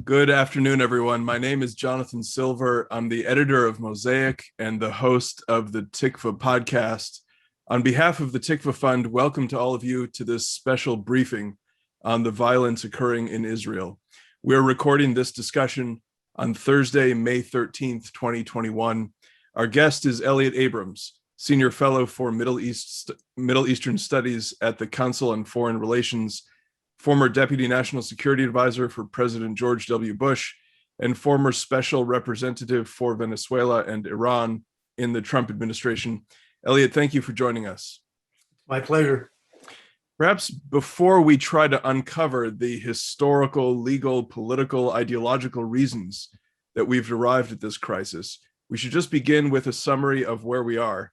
Good afternoon, everyone. My name is Jonathan Silver. I'm the editor of Mosaic and the host of the Tikva podcast. On behalf of the Tikva Fund, welcome to all of you to this special briefing on the violence occurring in Israel. We're recording this discussion on Thursday, May 13th, 2021. Our guest is Elliott Abrams, Senior Fellow for Middle Eastern Studies at the Council on Foreign Relations, former Deputy National Security Advisor for President George W. Bush, and former Special Representative for Venezuela and Iran in the Trump administration. Elliott, thank you for joining us. My pleasure. Perhaps before we try to uncover the historical, legal, political, ideological reasons that we've arrived at this crisis, we should just begin with a summary of where we are.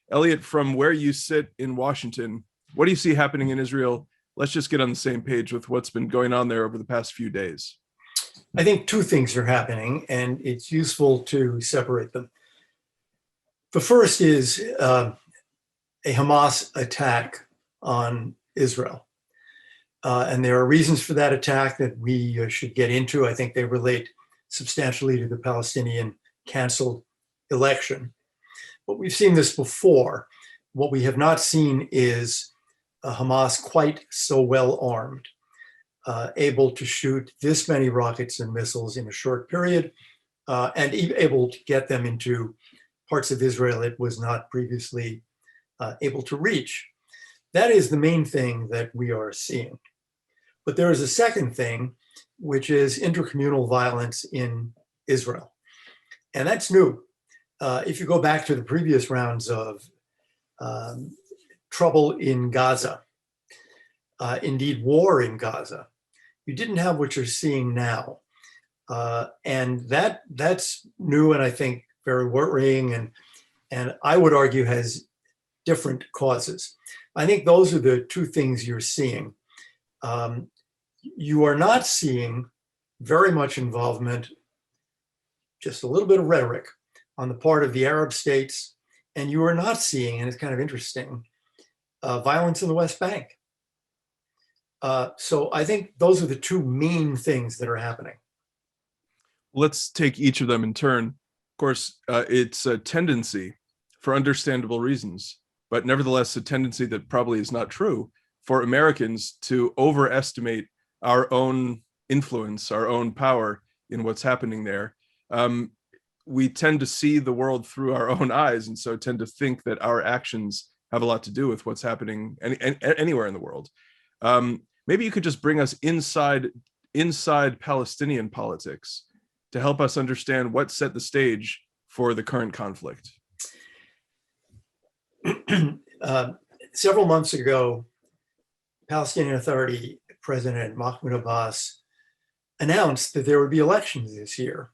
Elliott, from where you sit in Washington, what do you see happening in Israel? Let's just get on the same page with what's been going on there over the past few days. I think two things are happening, and it's useful to separate them. The first is a Hamas attack on Israel. And there are reasons for that attack that we should get into. I think they relate substantially to the Palestinian canceled election. But we've seen this before. What we have not seen is Hamas quite so well armed, able to shoot this many rockets and missiles in a short period, and able to get them into parts of Israel it was not previously able to reach. That is the main thing that we are seeing. But there is a second thing, which is intercommunal violence in Israel. And that's new. If you go back to the previous rounds of trouble in Gaza, indeed war in Gaza, you didn't have what you're seeing now. And that's new and I think very worrying and I would argue has different causes. I think those are the two things you're seeing. You are not seeing very much involvement, just a little bit of rhetoric on the part of the Arab states, and you are not seeing, and it's kind of interesting, violence in the West Bank. So I think those are the two main things that are happening. Let's take each of them in turn. Of course, it's a tendency, for understandable reasons, but nevertheless a tendency that probably is not true, for Americans to overestimate our own influence, our own power in what's happening there. We tend to see the world through our own eyes, and so tend to think that our actions have a lot to do with what's happening anywhere in the world. Maybe you could just bring us inside Palestinian politics to help us understand what set the stage for the current conflict. Several months ago, Palestinian Authority President Mahmoud Abbas announced that there would be elections this year.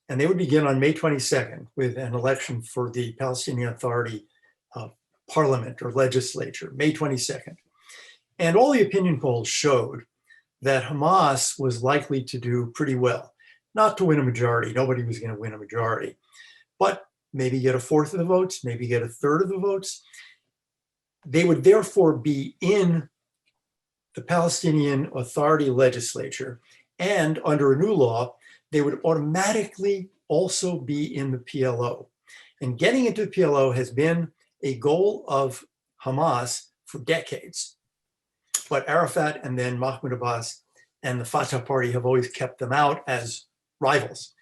And they would begin on May 22nd with an election for the Palestinian Authority Parliament or legislature, May 22nd. And all the opinion polls showed that Hamas was likely to do pretty well, not to win a majority. Nobody was going to win a majority, but maybe get a fourth of the votes, maybe get a third of the votes. They would therefore be in the Palestinian Authority legislature, and under a new law, they would automatically also be in the PLO. And getting into the PLO has been a goal of Hamas for decades. But Arafat and then Mahmoud Abbas and the Fatah party have always kept them out as rivals.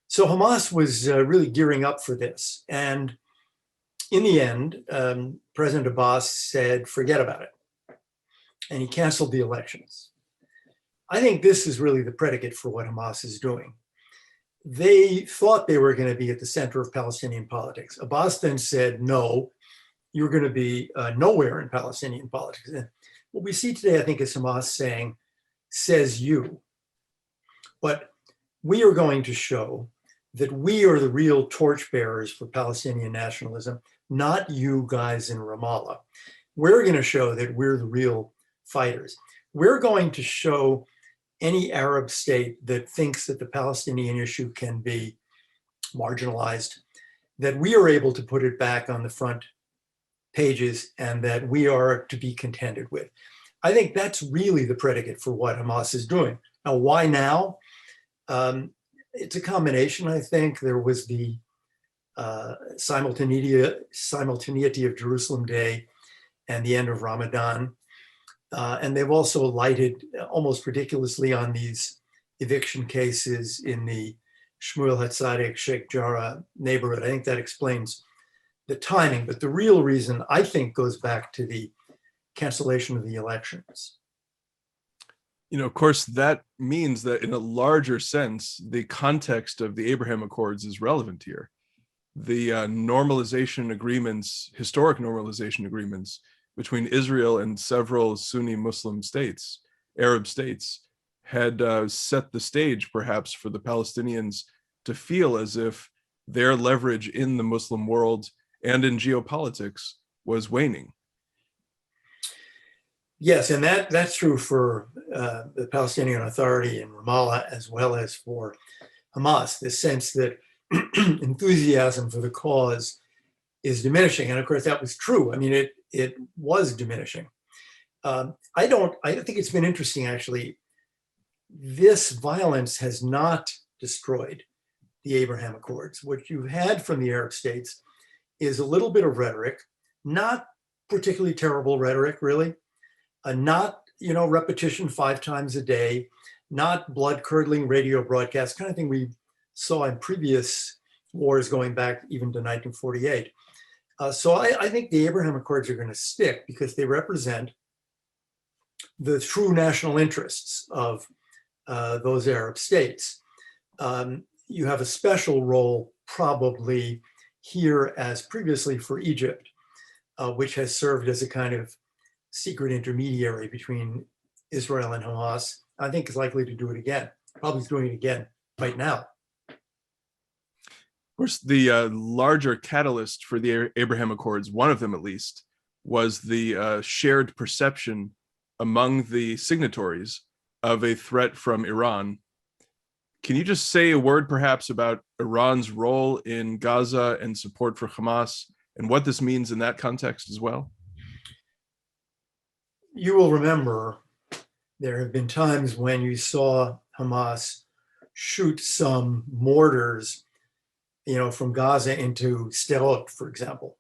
So Hamas was really gearing up for this. And in the end, President Abbas said, forget about it. And he canceled the elections. I think this is really the predicate for what Hamas is doing. They thought they were going to be at the center of Palestinian politics. Abbas then said, no, you're going to be nowhere in Palestinian politics. And what we see today, I think, is Hamas saying, says you. But we are going to show that we are the real torchbearers for Palestinian nationalism, not you guys in Ramallah. We're going to show that we're the real fighters. We're going to show any Arab state that thinks that the Palestinian issue can be marginalized, that we are able to put it back on the front pages and that we are to be contended with. I think that's really the predicate for what Hamas is doing. Now, why now? It's a combination, I think. There was the simultaneity of Jerusalem Day and the end of Ramadan. And they've also lighted almost ridiculously on these eviction cases in the Shmuel Hatzaddik, Sheikh Jarrah neighborhood. I think that explains the timing, but the real reason, I think, goes back to the cancellation of the elections. Of course, that means that in a larger sense, the context of the Abraham Accords is relevant here. The normalization agreements, historic normalization agreements between Israel and several Sunni Muslim states, Arab states, had set the stage perhaps for the Palestinians to feel as if their leverage in the Muslim world and in geopolitics was waning. Yes, and that's true for the Palestinian Authority in Ramallah as well as for Hamas, the sense that enthusiasm for the cause is diminishing. And of course, that was true. I mean, it was diminishing. I think it's been interesting, actually. This violence has not destroyed the Abraham Accords. What you've had from the Arab states is a little bit of rhetoric, not particularly terrible rhetoric, really. Not, repetition 5 times a day, not blood-curdling radio broadcasts, kind of thing we saw in previous wars going back even to 1948. So I think the Abraham Accords are going to stick because they represent the true national interests of those Arab states. You have a special role probably here as previously for Egypt, which has served as a kind of secret intermediary between Israel and Hamas. I think is likely to do it again. Probably is doing it again right now. Of course, the larger catalyst for the Abraham Accords, one of them at least, was the shared perception among the signatories of a threat from Iran. Can you just say a word perhaps about Iran's role in Gaza and support for Hamas and what this means in that context as well? You will remember there have been times when you saw Hamas shoot some mortars, from Gaza into Sderot, for example,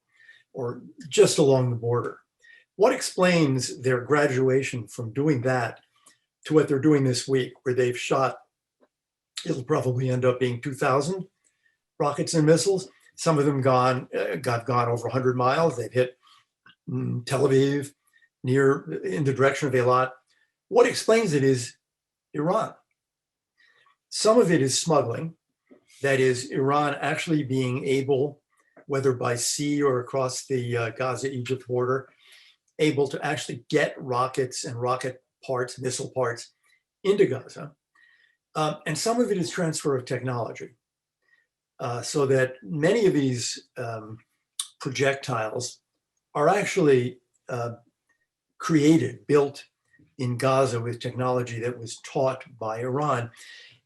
or just along the border. What explains their graduation from doing that to what they're doing this week, where they've shot, it'll probably end up being 2,000 rockets and missiles. Some of them gone over 100 miles. They've hit Tel Aviv, in the direction of Eilat. What explains it is Iran. Some of it is smuggling. That is, Iran actually being able, whether by sea or across the Gaza-Egypt border, able to actually get rockets and rocket parts, missile parts into Gaza. And some of it is transfer of technology. So that many of these projectiles are actually built in Gaza with technology that was taught by Iran.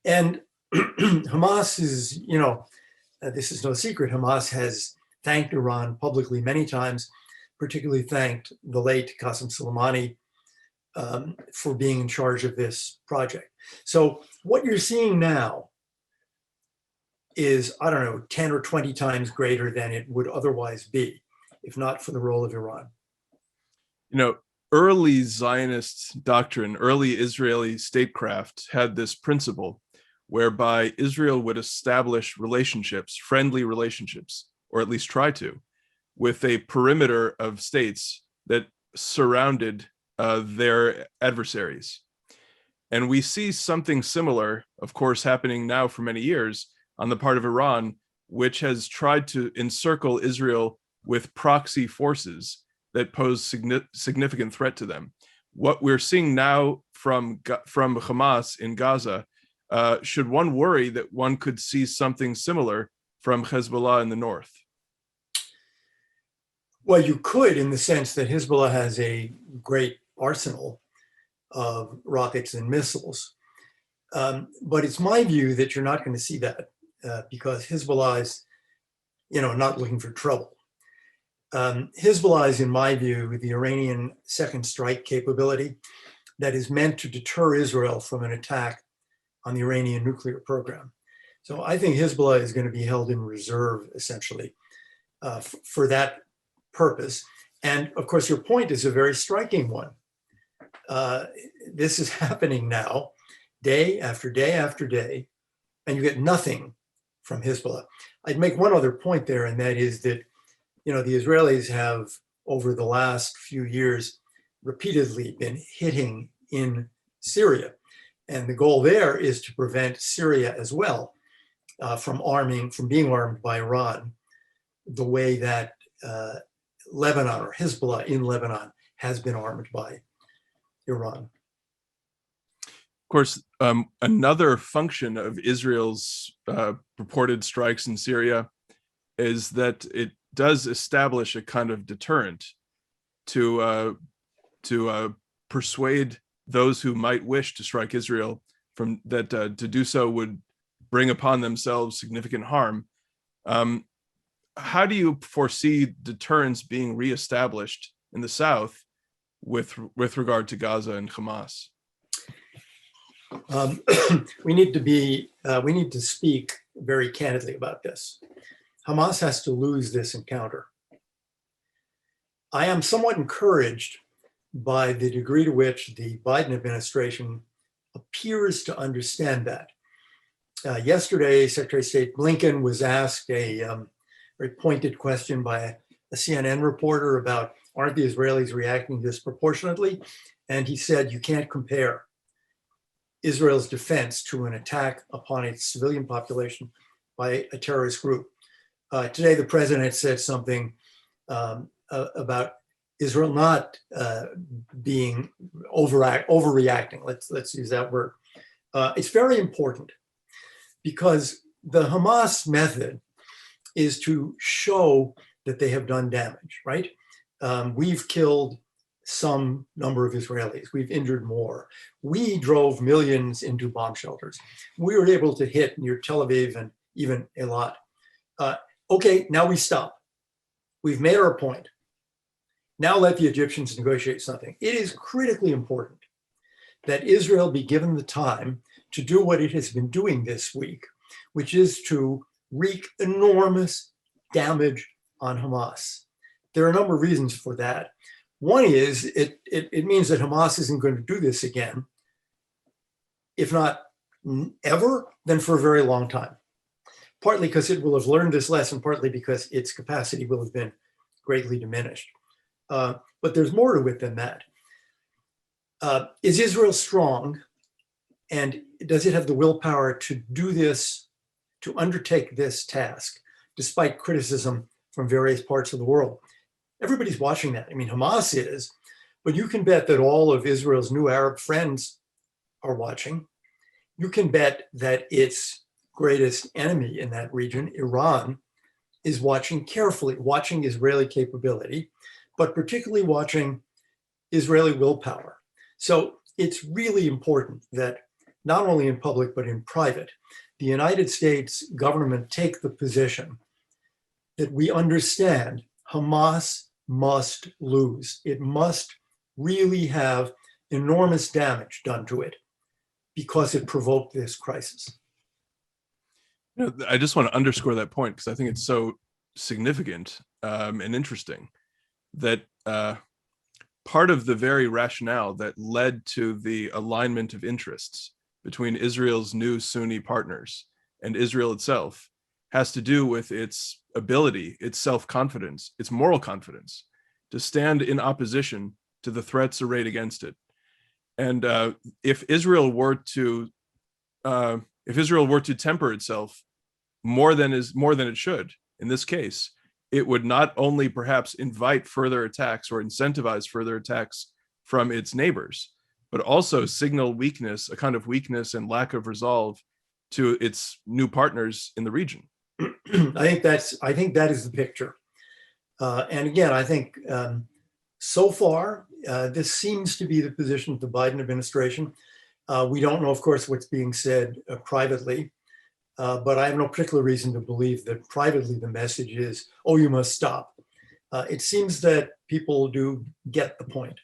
And Hamas is, this is no secret, Hamas has thanked Iran publicly many times, particularly thanked the late Qasem Soleimani for being in charge of this project. So what you're seeing now is, 10 or 20 times greater than it would otherwise be, if not for the role of Iran. Early Zionist doctrine, early Israeli statecraft had this principle whereby Israel would establish relationships, friendly relationships, or at least try to, with a perimeter of states that surrounded their adversaries. And we see something similar, of course, happening now for many years on the part of Iran, which has tried to encircle Israel with proxy forces that pose significant threat to them. What we're seeing now from Hamas in Gaza, should one worry that one could see something similar from Hezbollah in the north? Well, you could, in the sense that Hezbollah has a great arsenal of rockets and missiles. But it's my view that you're not going to see that because Hezbollah is, not looking for trouble. Hezbollah is, in my view, the Iranian second strike capability that is meant to deter Israel from an attack on the Iranian nuclear program. So I think Hezbollah is going to be held in reserve, essentially, for that purpose. And of course, your point is a very striking one. This is happening now, day after day after day, and you get nothing from Hezbollah. I'd make one other point there, and that is that, the Israelis have, over the last few years, repeatedly been hitting in Syria. And the goal there is to prevent Syria as well from being armed by Iran, the way that Lebanon, or Hezbollah in Lebanon, has been armed by Iran. Of course, another function of Israel's purported strikes in Syria is that it does establish a kind of deterrent to persuade those who might wish to strike Israel from that to do so would bring upon themselves significant harm. How do you foresee deterrence being reestablished in the South with regard to Gaza and Hamas? We need to speak very candidly about this. Hamas has to lose this encounter. I am somewhat encouraged by the degree to which the Biden administration appears to understand that. Yesterday, Secretary of State Blinken was asked a very pointed question by a CNN reporter about, aren't the Israelis reacting disproportionately? And he said, you can't compare Israel's defense to an attack upon its civilian population by a terrorist group. Today, the president said something about Israel not being overreacting. Let's use that word. It's very important because the Hamas method is to show that they have done damage, right? We've killed some number of Israelis. We've injured more. We drove millions into bomb shelters. We were able to hit near Tel Aviv and even Eilat. Okay, now we stop. We've made our point. Now let the Egyptians negotiate something. It is critically important that Israel be given the time to do what it has been doing this week, which is to wreak enormous damage on Hamas. There are a number of reasons for that. One is it means that Hamas isn't going to do this again, if not ever, then for a very long time. Partly because it will have learned this lesson, partly because its capacity will have been greatly diminished. But there's more to it than that. Is Israel strong? And does it have the willpower to do this, to undertake this task, despite criticism from various parts of the world? Everybody's watching that. I mean, Hamas is, but you can bet that all of Israel's new Arab friends are watching. You can bet that its greatest enemy in that region, Iran, is watching carefully, watching Israeli capability, but particularly watching Israeli willpower. So it's really important that not only in public, but in private, the United States government take the position that we understand Hamas must lose. It must really have enormous damage done to it because it provoked this crisis. I just want to underscore that point because I think it's so significant and interesting that part of the very rationale that led to the alignment of interests between Israel's new Sunni partners and Israel itself has to do with its ability, its self-confidence, its moral confidence to stand in opposition to the threats arrayed against it. And if Israel were to temper itself more than it should in this case, it would not only perhaps invite further attacks or incentivize further attacks from its neighbors, but also signal weakness, a kind of weakness and lack of resolve to its new partners in the region. I think that is the picture. And again, I think so far, this seems to be the position of the Biden administration. We don't know, of course, what's being said privately, but I have no particular reason to believe that privately the message is, oh, you must stop. It seems that people do get the point.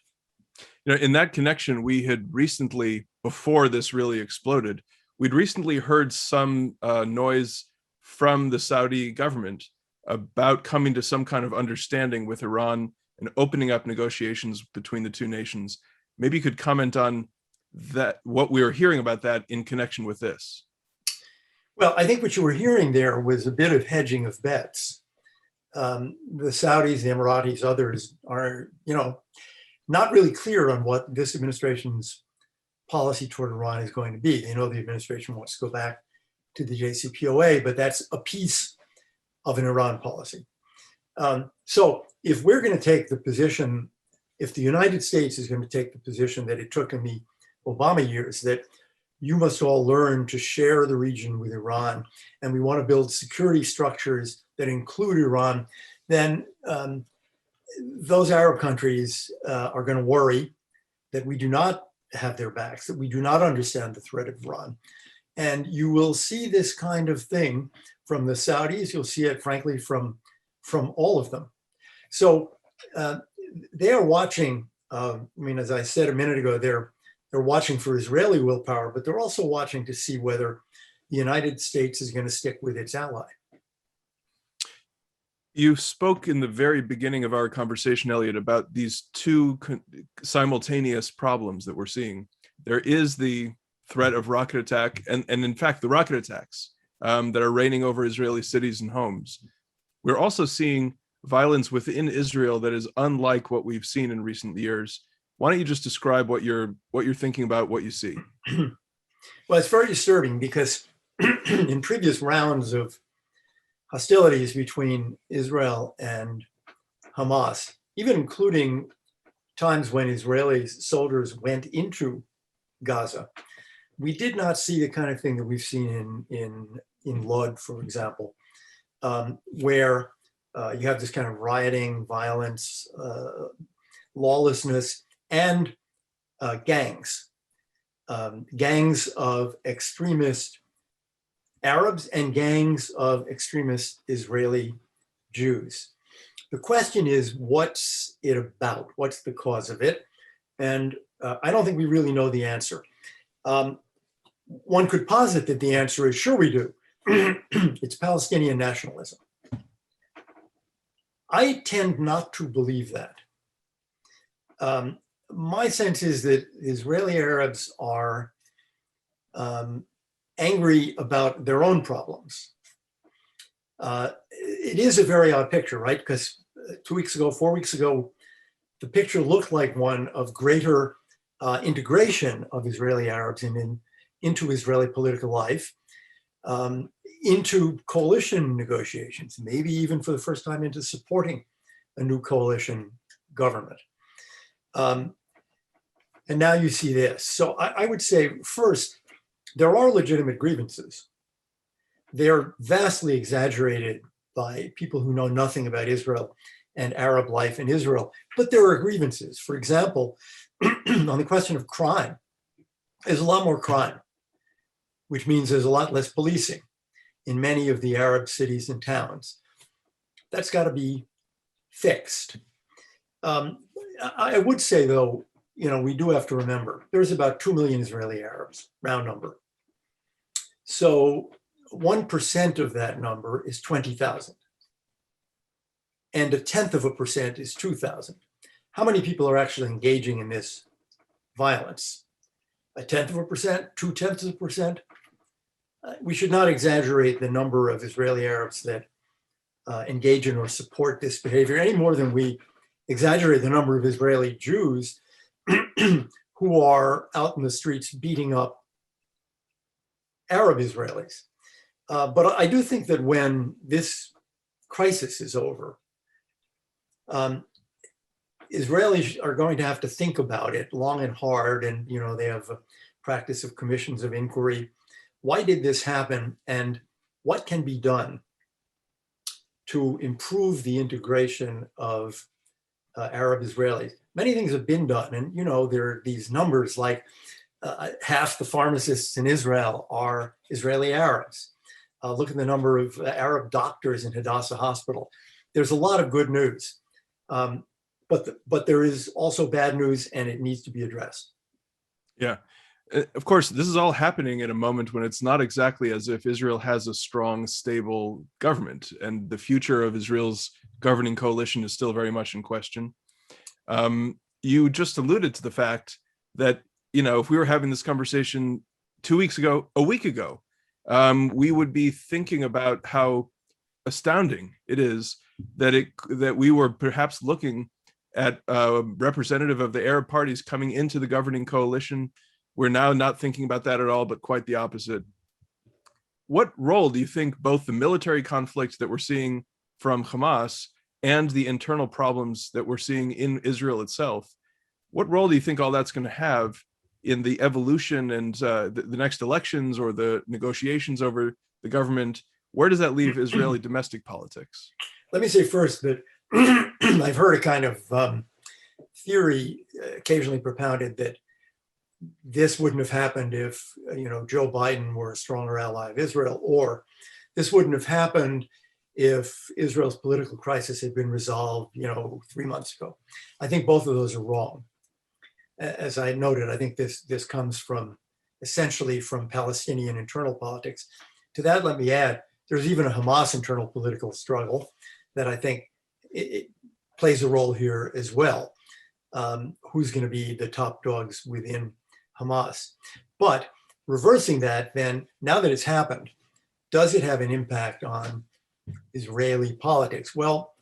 In that connection, we had recently, before this really exploded, we'd recently heard some noise from the Saudi government about coming to some kind of understanding with Iran and opening up negotiations between the two nations. Maybe you could comment on that, what we were hearing about that in connection with this. Well, I think what you were hearing there was a bit of hedging of bets. The Saudis, the Emiratis, others are, not really clear on what this administration's policy toward Iran is going to be. They know the administration wants to go back to the JCPOA, but that's a piece of an Iran policy. So if we're going to take the position, if the United States is going to take the position that it took in the Obama years, that you must all learn to share the region with Iran, and we want to build security structures that include Iran, then those Arab countries are going to worry that we do not have their backs, that we do not understand the threat of Iran. And you will see this kind of thing from the Saudis. You'll see it, frankly, from all of them. So they are watching. As I said a minute ago, they're watching for Israeli willpower, but they're also watching to see whether the United States is going to stick with its ally. You spoke in the very beginning of our conversation, Elliott, about these two simultaneous problems that we're seeing. There is the threat of rocket attack, and in fact, the rocket attacks that are raining over Israeli cities and homes. We're also seeing violence within Israel that is unlike what we've seen in recent years. Why don't you just describe what you're thinking about, what you see? Well, it's very disturbing because in previous rounds of hostilities between Israel and Hamas, even including times when Israeli soldiers went into Gaza, we did not see the kind of thing that we've seen in Lod, for example, where you have this kind of rioting, violence, lawlessness, and gangs of extremist Arabs and gangs of extremist Israeli Jews. The question is, what's it about? What's the cause of it? And I don't think we really know the answer. One could posit that the answer is, sure we do. It's Palestinian nationalism. I tend not to believe that. My sense is that Israeli Arabs are angry about their own problems. It is a very odd picture, right? Because 4 weeks ago, the picture looked like one of greater integration of Israeli Arabs into Israeli political life, into coalition negotiations, maybe even for the first time into supporting a new coalition government. And now you see this. So I would say, first, there are legitimate grievances. They're vastly exaggerated by people who know nothing about Israel and Arab life in Israel, but there are grievances. For example, on the question of crime, there's a lot more crime, which means there's a lot less policing in many of the Arab cities and towns. That's got to be fixed. I would say, though, we do have to remember there's about 2 million Israeli Arabs, round number. So 1% of that number is 20,000. And 0.1% is 2,000. How many people are actually engaging in this violence? 0.1%, 0.2%? We should not exaggerate the number of Israeli Arabs that engage in or support this behavior any more than we exaggerate the number of Israeli Jews who are out in the streets beating up Arab Israelis. But I do think that when this crisis is over, Israelis are going to have to think about it long and hard. And, they have a practice of commissions of inquiry. Why did this happen? And what can be done to improve the integration of Arab Israelis? Many things have been done. And, there are these numbers like half the pharmacists in Israel are Israeli Arabs. Look at the number of Arab doctors in Hadassah Hospital. There's a lot of good news, but there is also bad news, and it needs to be addressed. Yeah, Of course, this is all happening at a moment when it's not exactly as if Israel has a strong, stable government, and the future of Israel's governing coalition is still very much in question. You just alluded to the fact that, if we were having this conversation 2 weeks ago, a week ago, we would be thinking about how astounding it is that we were perhaps looking at a representative of the Arab parties coming into the governing coalition. We're now not thinking about that at all, but quite the opposite. What role do you think both the military conflict that we're seeing from Hamas and the internal problems that we're seeing in Israel itself, what role do you think all that's going to have in the evolution and the next elections or the negotiations over the government? Where does that leave Israeli domestic politics? Let me say first that I've heard a kind of theory occasionally propounded that this wouldn't have happened if, Joe Biden were a stronger ally of Israel, or this wouldn't have happened if Israel's political crisis had been resolved, 3 months ago. I think both of those are wrong. As I noted, I think this comes essentially from Palestinian internal politics. To that, let me add, there's even a Hamas internal political struggle that I think it plays a role here as well. Who's going to be the top dogs within Hamas? But reversing that, then, now that it's happened, does it have an impact on Israeli politics? Well,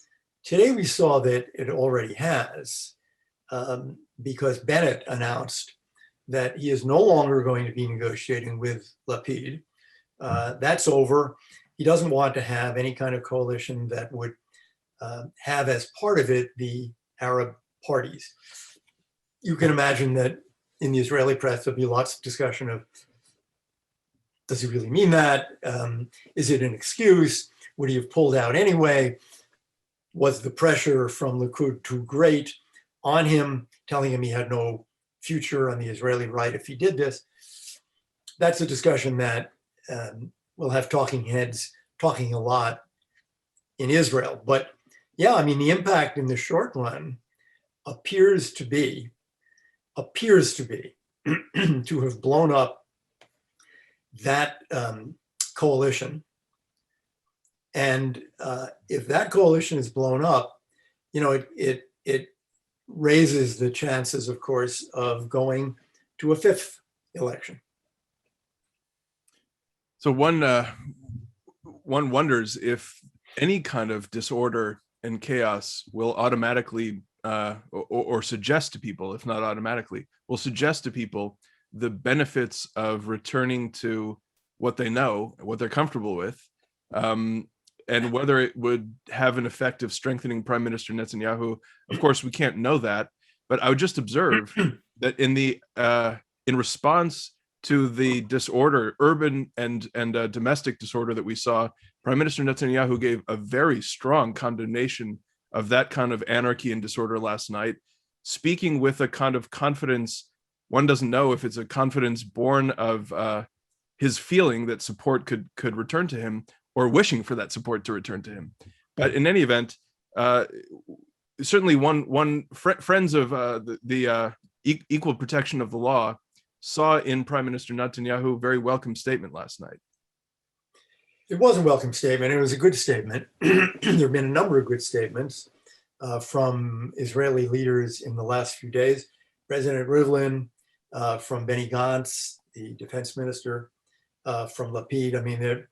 today we saw that it already has, because Bennett announced that he is no longer going to be negotiating with Lapid. That's over. He doesn't want to have any kind of coalition that would have as part of it the Arab parties. You can imagine that in the Israeli press, there'll be lots of discussion of, does he really mean that? Is it an excuse? Would he have pulled out anyway? Was the pressure from Likud too great on him, telling him he had no future on the Israeli right if he did this? That's a discussion that will have talking heads talking a lot in Israel. But yeah, the impact in the short run appears to be to have blown up that coalition. And if that coalition is blown up, it raises the chances, of course, of going to a fifth election. So one wonders if any kind of disorder and chaos will automatically or suggest to people, if not automatically, will suggest to people the benefits of returning to what they know, what they're comfortable with, and whether it would have an effect of strengthening Prime Minister Netanyahu. Of course, we can't know that, but I would just observe that in response to the disorder, urban and domestic disorder that we saw, Prime Minister Netanyahu gave a very strong condemnation of that kind of anarchy and disorder last night, speaking with a kind of confidence. One doesn't know if it's a confidence born of his feeling that support could return to him, or wishing for that support to return to him. But in any event, certainly friends of the equal protection of the law saw in Prime Minister Netanyahu a very welcome statement last night. It was a welcome statement. It was a good statement. There have been a number of good statements from Israeli leaders in the last few days. President Rivlin, from Benny Gantz, the defense minister, from Lapid.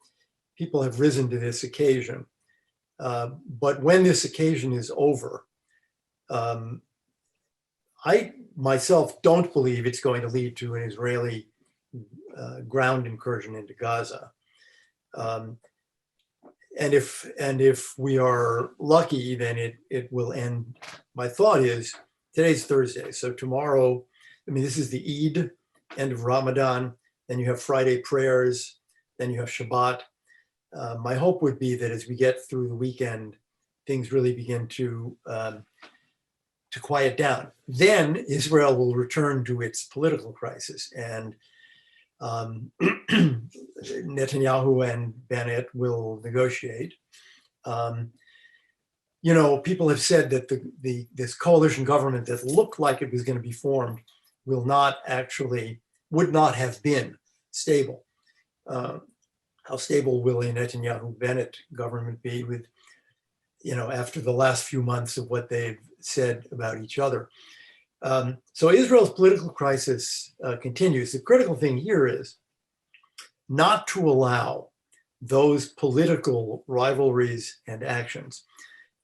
People have risen to this occasion. But when this occasion is over, I myself don't believe it's going to lead to an Israeli ground incursion into Gaza. And if we are lucky, then it will end. My thought is, today's Thursday, so tomorrow, this is the Eid, end of Ramadan, then you have Friday prayers, then you have Shabbat. My hope would be that as we get through the weekend, things really begin to quiet down. Then Israel will return to its political crisis, and Netanyahu and Bennett will negotiate. People have said that this coalition government that looked like it was going to be formed will not actually would not have been stable. How stable will a Netanyahu-Bennett government be with, after the last few months of what they've said about each other? So Israel's political crisis continues. The critical thing here is not to allow those political rivalries and actions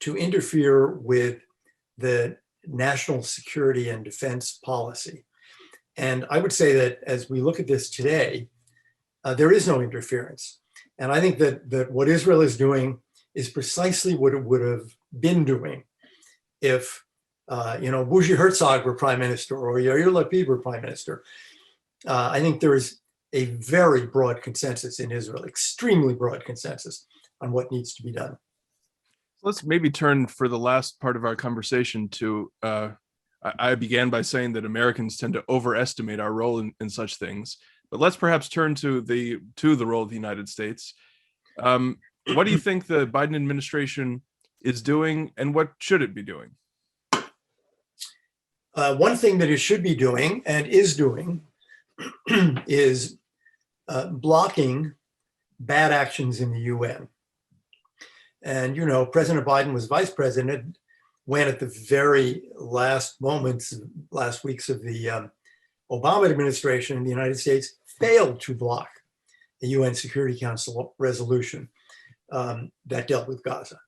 to interfere with the national security and defense policy. And I would say that as we look at this today, there is no interference. And I think that what Israel is doing is precisely what it would have been doing if, Bougie Herzog were prime minister or Yair Lapid were prime minister. I think there is a very broad consensus in Israel, extremely broad consensus on what needs to be done. Let's maybe turn for the last part of our conversation to, I began by saying that Americans tend to overestimate our role in such things, but let's perhaps turn to the role of the United States. What do you think the Biden administration is doing, and what should it be doing? One thing that it should be doing and is doing is blocking bad actions in the UN. And, President Biden was vice president when at the very last moments, last weeks of the Obama administration, the United States failed to block a UN Security Council resolution that dealt with Gaza.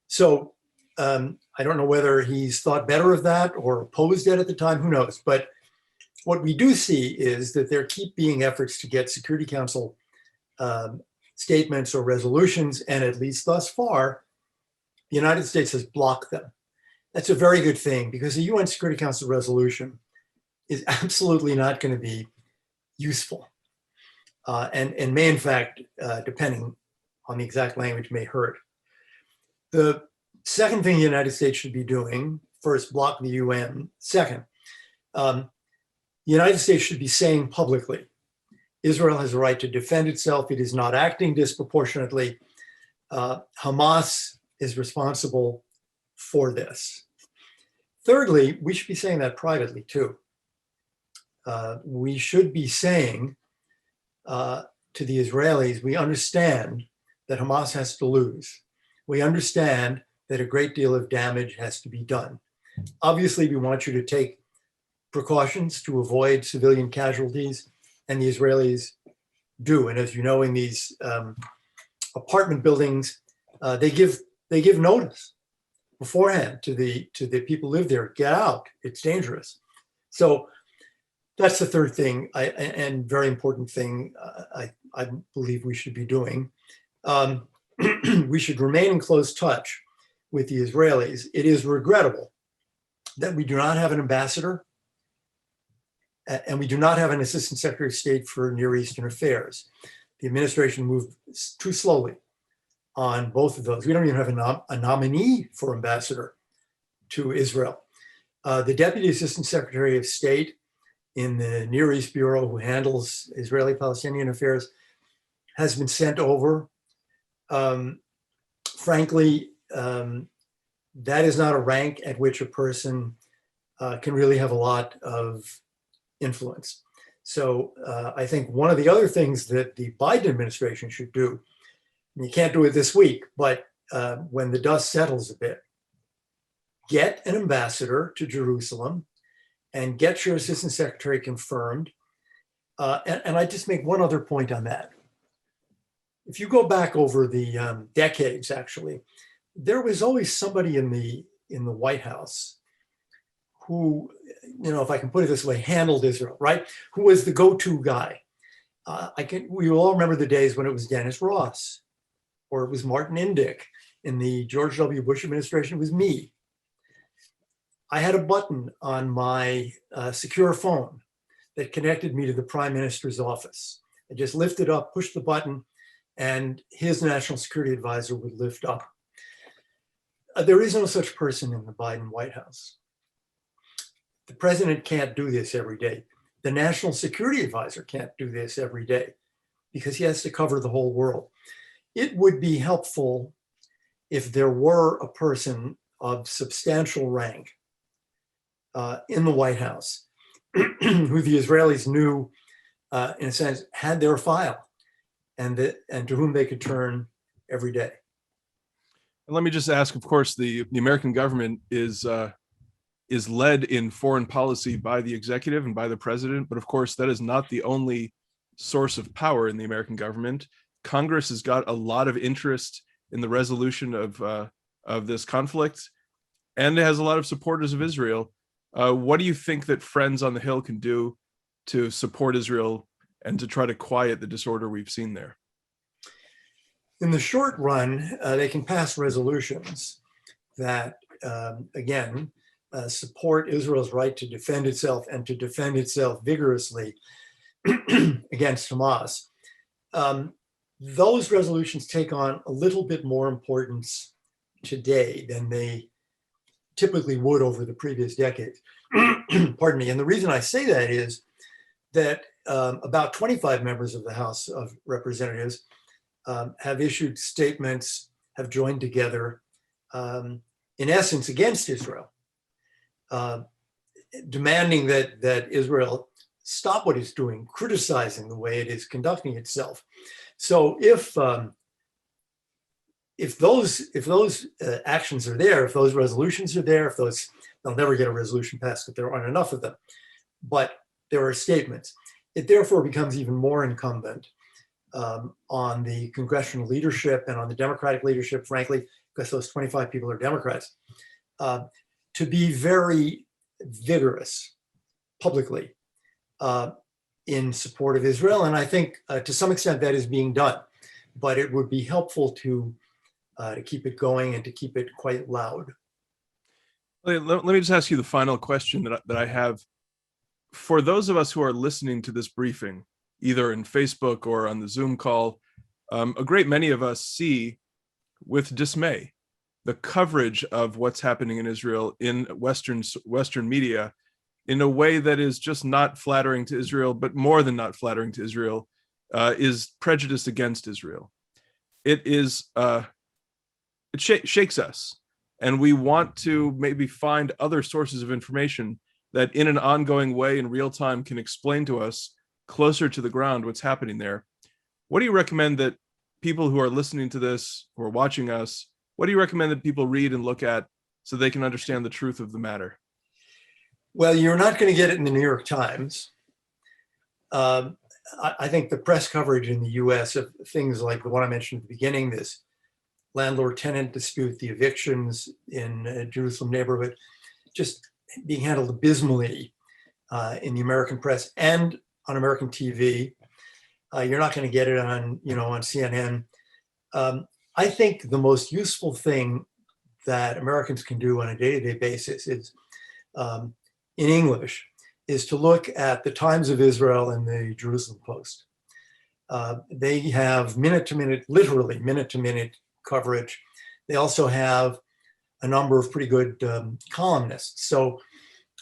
So I don't know whether he's thought better of that or opposed it at the time, who knows? But what we do see is that there keep being efforts to get Security Council statements or resolutions, and at least thus far, the United States has blocked them. That's a very good thing, because a UN Security Council resolution is absolutely not going to be useful, and may in fact, depending on the exact language, may hurt. The second thing the United States should be doing, first, block the UN. Second, the United States should be saying publicly, Israel has a right to defend itself. It is not acting disproportionately. Hamas is responsible for this. Thirdly, we should be saying that privately too. We should be saying to the Israelis, we understand that Hamas has to lose. We understand that a great deal of damage has to be done. Obviously, we want you to take precautions to avoid civilian casualties, and the Israelis do. And as you know, in these apartment buildings, they give notice beforehand to the people who live there. Get out! It's dangerous. So that's the third thing, and very important thing I believe we should be doing. We should remain in close touch with the Israelis. It is regrettable that we do not have an ambassador and we do not have an assistant secretary of state for Near Eastern affairs. The administration moved too slowly on both of those. We don't even have a nominee for ambassador to Israel. The deputy assistant secretary of state in the Near East Bureau, who handles Israeli-Palestinian affairs, has been sent over. Frankly, that is not a rank at which a person can really have a lot of influence. So I think one of the other things that the Biden administration should do, and you can't do it this week, but when the dust settles a bit, get an ambassador to Jerusalem and get your assistant secretary confirmed. And I just make one other point on that. If you go back over the decades, actually, there was always somebody in the White House who, if I can put it this way, handled Israel, right? Who was the go-to guy. We all remember the days when it was Dennis Ross, or it was Martin Indyk. In the George W. Bush administration, it was me. I had a button on my secure phone that connected me to the prime minister's office. I just lifted up, pushed the button, and his national security advisor would lift up. There is no such person in the Biden White House. The president can't do this every day. The national security advisor can't do this every day because he has to cover the whole world. It would be helpful if there were a person of substantial rank in the White House who the Israelis knew in a sense, had their file and to whom they could turn every day. And let me just ask, of course, the American government is led in foreign policy by the executive and by the president, but of course that is not the only source of power in the American government. Congress has got a lot of interest in the resolution of this conflict, and it has a lot of supporters of Israel. What do you think that Friends on the Hill can do to support Israel and to try to quiet the disorder we've seen there? In the short run, they can pass resolutions that, again, support Israel's right to defend itself and to defend itself vigorously against Hamas. Those resolutions take on a little bit more importance today than they typically would over the previous decades. Pardon me. And the reason I say that is that about 25 members of the House of Representatives have issued statements, have joined together, in essence, against Israel, demanding that Israel stop what it's doing, criticizing the way it is conducting itself. So if those actions are there, if those resolutions are there, they'll never get a resolution passed if there aren't enough of them, but there are statements. It therefore becomes even more incumbent on the congressional leadership and on the Democratic leadership, frankly, because those 25 people are Democrats, to be very vigorous publicly in support of Israel. And I think to some extent that is being done, but it would be helpful to keep it going and to keep it quite loud. Let me just ask you the final question that I have. For those of us who are listening to this briefing, either in Facebook or on the Zoom call, a great many of us see with dismay the coverage of what's happening in Israel in Western media in a way that is just not flattering to Israel, but more than not flattering to Israel, is prejudiced against Israel. It shakes us, and we want to maybe find other sources of information that in an ongoing way in real time can explain to us closer to the ground what's happening there. What do you recommend that people who are listening to this, who are watching us, what do you recommend that people read and look at so they can understand the truth of the matter? Well, you're not going to get it in the New York Times. I think the press coverage in the US of things like the one I mentioned at the beginning, this landlord-tenant dispute, the evictions in a Jerusalem neighborhood, just being handled abysmally in the American press and on American TV. You're not going to get it on CNN. I think the most useful thing that Americans can do on a day-to-day basis is, in English, is to look at the Times of Israel and the Jerusalem Post. They have minute-to-minute, literally minute-to-minute coverage. They also have a number of pretty good columnists. So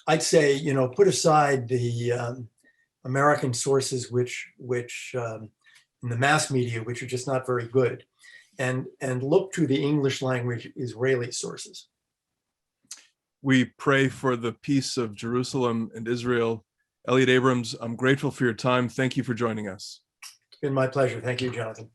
I'd say, put aside the American sources, which in the mass media, which are just not very good, and look to the English language Israeli sources. We pray for the peace of Jerusalem and Israel. Elliott Abrams, I'm grateful for your time. Thank you for joining us. It's been my pleasure. Thank you, Jonathan.